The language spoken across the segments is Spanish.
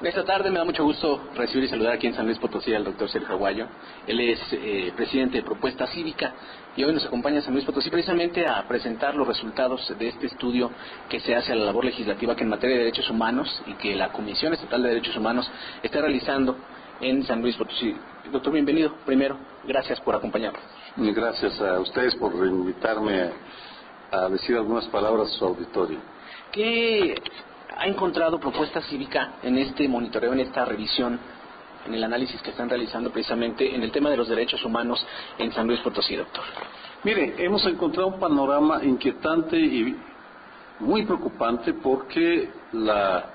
Esta tarde me da mucho gusto recibir y saludar aquí en San Luis Potosí al doctor Sergio Aguayo. Él es presidente de Propuesta Cívica y hoy nos acompaña a San Luis Potosí precisamente a presentar los resultados de este estudio que se hace a la labor legislativa que en materia de derechos humanos y que la Comisión Estatal de Derechos Humanos está realizando en San Luis Potosí. Doctor, bienvenido. Primero, gracias por acompañarnos. Gracias a ustedes por invitarme a decir algunas palabras a su auditorio. ¿Qué ha encontrado Propuesta Cívica en este monitoreo, en esta revisión, en el análisis que están realizando precisamente en el tema de los derechos humanos en San Luis Potosí, doctor? Mire, hemos encontrado un panorama inquietante y muy preocupante porque la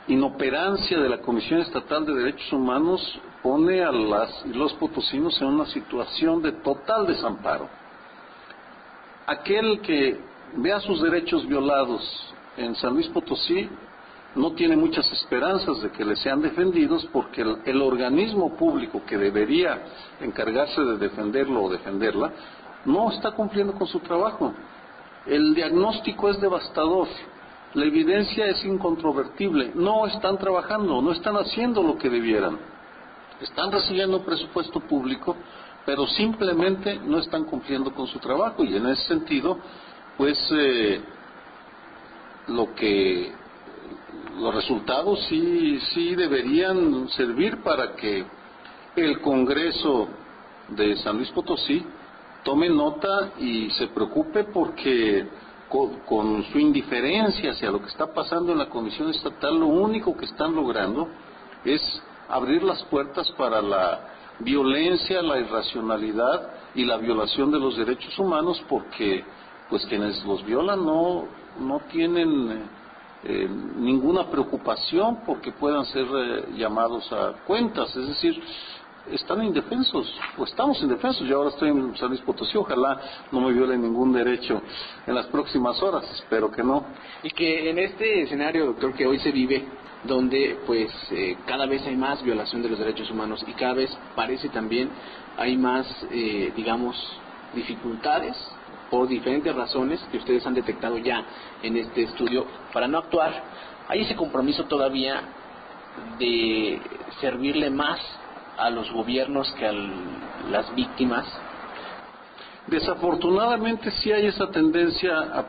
inoperancia de la Comisión Estatal de Derechos Humanos pone a las y los potosinos en una situación de total desamparo. Aquel que vea sus derechos violados en San Luis Potosí no tiene muchas esperanzas de que le sean defendidos porque el organismo público que debería encargarse de defenderlo o defenderla no está cumpliendo con su trabajo. El diagnóstico es devastador, la evidencia es incontrovertible, no están trabajando, no están haciendo lo que debieran. Están recibiendo presupuesto público, pero simplemente no están cumpliendo con su trabajo y en ese sentido, pues los resultados sí deberían servir para que el Congreso de San Luis Potosí tome nota y se preocupe porque con su indiferencia hacia lo que está pasando en la Comisión Estatal, lo único que están logrando es abrir las puertas para la violencia, la irracionalidad y la violación de los derechos humanos porque pues quienes los violan no tienen ninguna preocupación porque puedan ser llamados a cuentas, es decir, están indefensos, o estamos indefensos. Yo ahora estoy en San Luis Potosí, ojalá no me violen ningún derecho en las próximas horas, espero que no. Y que en este escenario, doctor, que hoy se vive, donde pues cada vez hay más violación de los derechos humanos y cada vez parece también hay más, dificultades por diferentes razones que ustedes han detectado ya en este estudio para no actuar, ¿hay ese compromiso todavía de servirle más a los gobiernos que a las víctimas? Desafortunadamente sí hay esa tendencia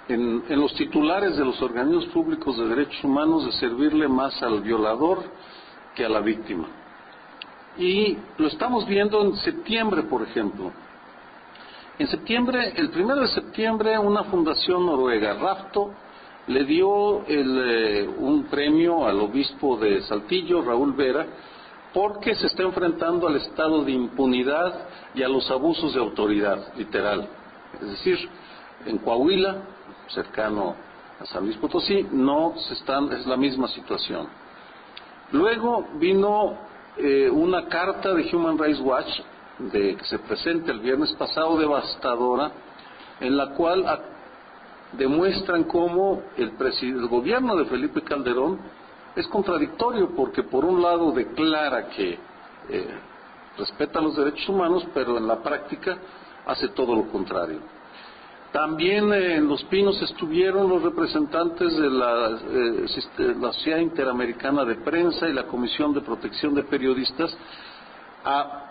en los titulares de los organismos públicos de derechos humanos de servirle más al violador que a la víctima. Y lo estamos viendo en septiembre, por ejemplo. En septiembre, el 1 de septiembre, una fundación noruega, Rafto, le dio un premio al obispo de Saltillo, Raúl Vera, porque se está enfrentando al estado de impunidad y a los abusos de autoridad, literal. Es decir, en Coahuila, cercano a San Luis Potosí, es la misma situación. Luego vino una carta de Human Rights Watch, que se presenta el viernes pasado, devastadora, en la cual demuestran cómo el gobierno de Felipe Calderón es contradictorio, porque por un lado declara que respeta los derechos humanos, pero en la práctica hace todo lo contrario. También en Los Pinos estuvieron los representantes de la Sociedad Interamericana de Prensa y la Comisión de Protección de Periodistas a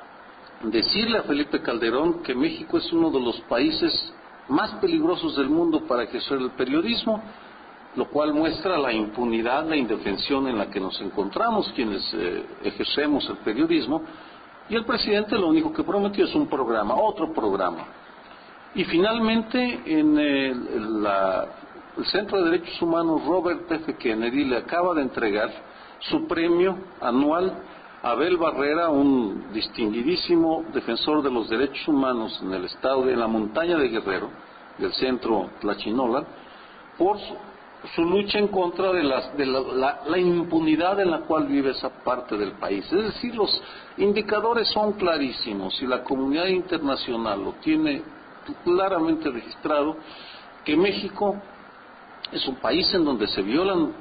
decirle a Felipe Calderón que México es uno de los países más peligrosos del mundo para ejercer el periodismo, lo cual muestra la impunidad, la indefensión en la que nos encontramos quienes ejercemos el periodismo, y el presidente lo único que prometió es un programa, otro programa. Y finalmente en el Centro de Derechos Humanos Robert F. Kennedy le acaba de entregar su premio anual a Abel Barrera, un distinguidísimo defensor de los derechos humanos en el estado de la montaña de Guerrero, del centro Tlachinolan, por su lucha en contra de la impunidad en la cual vive esa parte del país. Es decir, los indicadores son clarísimos y la comunidad internacional lo tiene claramente registrado, que México es un país en donde se violan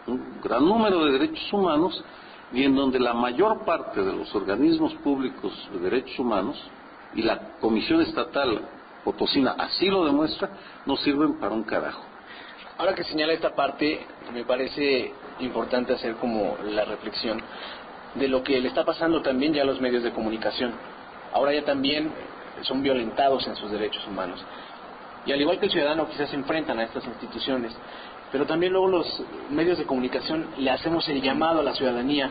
un gran número de derechos humanos y en donde la mayor parte de los organismos públicos de derechos humanos y la Comisión Estatal Potosina así lo demuestra, no sirven para un carajo. Ahora que señala esta parte, me parece importante hacer como la reflexión de lo que le está pasando también ya a los medios de comunicación. Ahora ya también son violentados en sus derechos humanos. Y al igual que el ciudadano quizás se enfrentan a estas instituciones, pero también luego los medios de comunicación le hacemos el llamado a la ciudadanía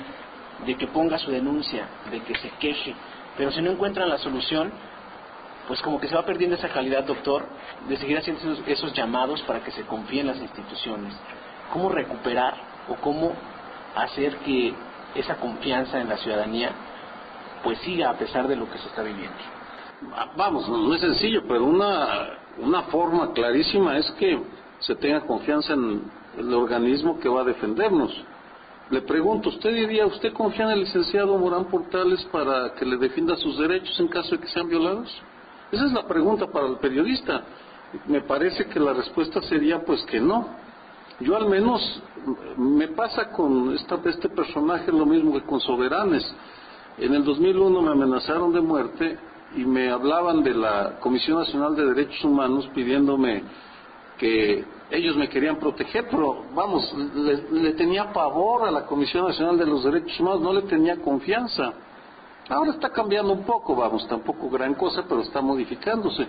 de que ponga su denuncia, de que se queje, pero si no encuentran la solución, pues como que se va perdiendo esa calidad, doctor, de seguir haciendo esos llamados para que se confíe en las instituciones. ¿Cómo recuperar o cómo hacer que esa confianza en la ciudadanía pues siga a pesar de lo que se está viviendo? Vamos, no es sencillo, pero una forma clarísima es que se tenga confianza en el organismo que va a defendernos. Le pregunto, ¿usted confía en el licenciado Morán Portales para que le defienda sus derechos en caso de que sean violados? Esa es la pregunta para el periodista. Me parece que la respuesta sería pues que no. Yo al menos, me pasa con este personaje lo mismo que con Soberanes. En el 2001 me amenazaron de muerte y me hablaban de la Comisión Nacional de Derechos Humanos pidiéndome que ellos me querían proteger, pero vamos, le tenía pavor a la Comisión Nacional de los Derechos Humanos, no le tenía confianza. Ahora está cambiando un poco, vamos, tampoco gran cosa, pero está modificándose.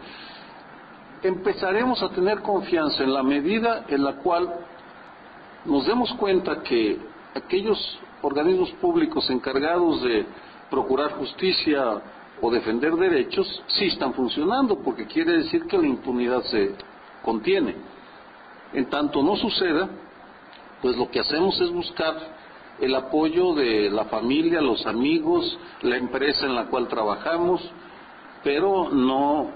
Empezaremos a tener confianza en la medida en la cual nos demos cuenta que aquellos organismos públicos encargados de procurar justicia o defender derechos sí están funcionando, porque quiere decir que la impunidad se contiene. En tanto no suceda, pues lo que hacemos es buscar el apoyo de la familia, los amigos, la empresa en la cual trabajamos, pero no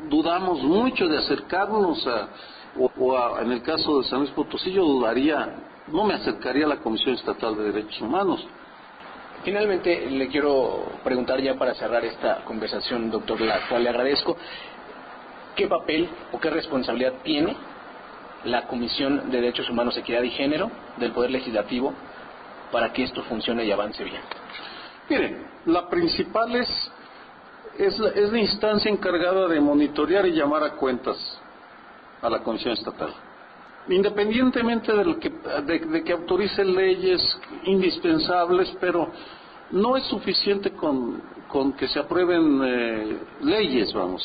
dudamos mucho de acercarnos en el caso de San Luis Potosí yo no me acercaría a la Comisión Estatal de Derechos Humanos. Finalmente le quiero preguntar ya para cerrar esta conversación, doctor, la cual le agradezco, ¿qué papel o qué responsabilidad tiene la Comisión de Derechos Humanos, Equidad y Género del Poder Legislativo para que esto funcione y avance bien? Mire, la principal es la instancia encargada de monitorear y llamar a cuentas a la Comisión Estatal. Independientemente de que autorice leyes indispensables, pero no es suficiente con que se aprueben leyes, vamos.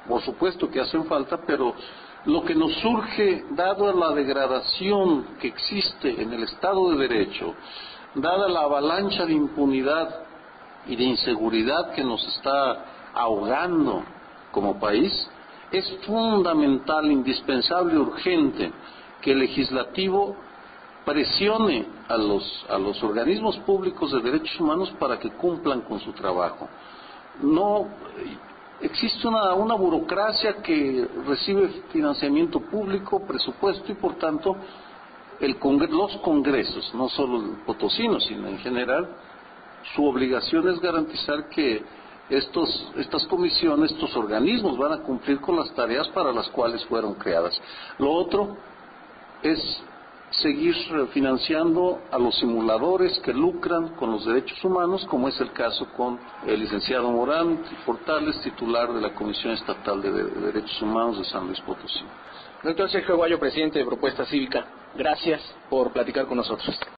Por supuesto que hacen falta, pero lo que nos surge, dado la degradación que existe en el Estado de Derecho, dada la avalancha de impunidad y de inseguridad que nos está ahogando como país, es fundamental, indispensable, urgente que el legislativo presione a los organismos públicos de derechos humanos para que cumplan con su trabajo. No existe una burocracia que recibe financiamiento público, presupuesto y por tanto los congresos, no solo el potosino, sino en general, su obligación es garantizar que estas comisiones, estos organismos van a cumplir con las tareas para las cuales fueron creadas. Lo otro es seguir financiando a los simuladores que lucran con los derechos humanos, como es el caso con el licenciado Morán Portales, titular de la Comisión Estatal de Derechos Humanos de San Luis Potosí. Doctor Sergio Aguayo, presidente de Propuesta Cívica, gracias por platicar con nosotros.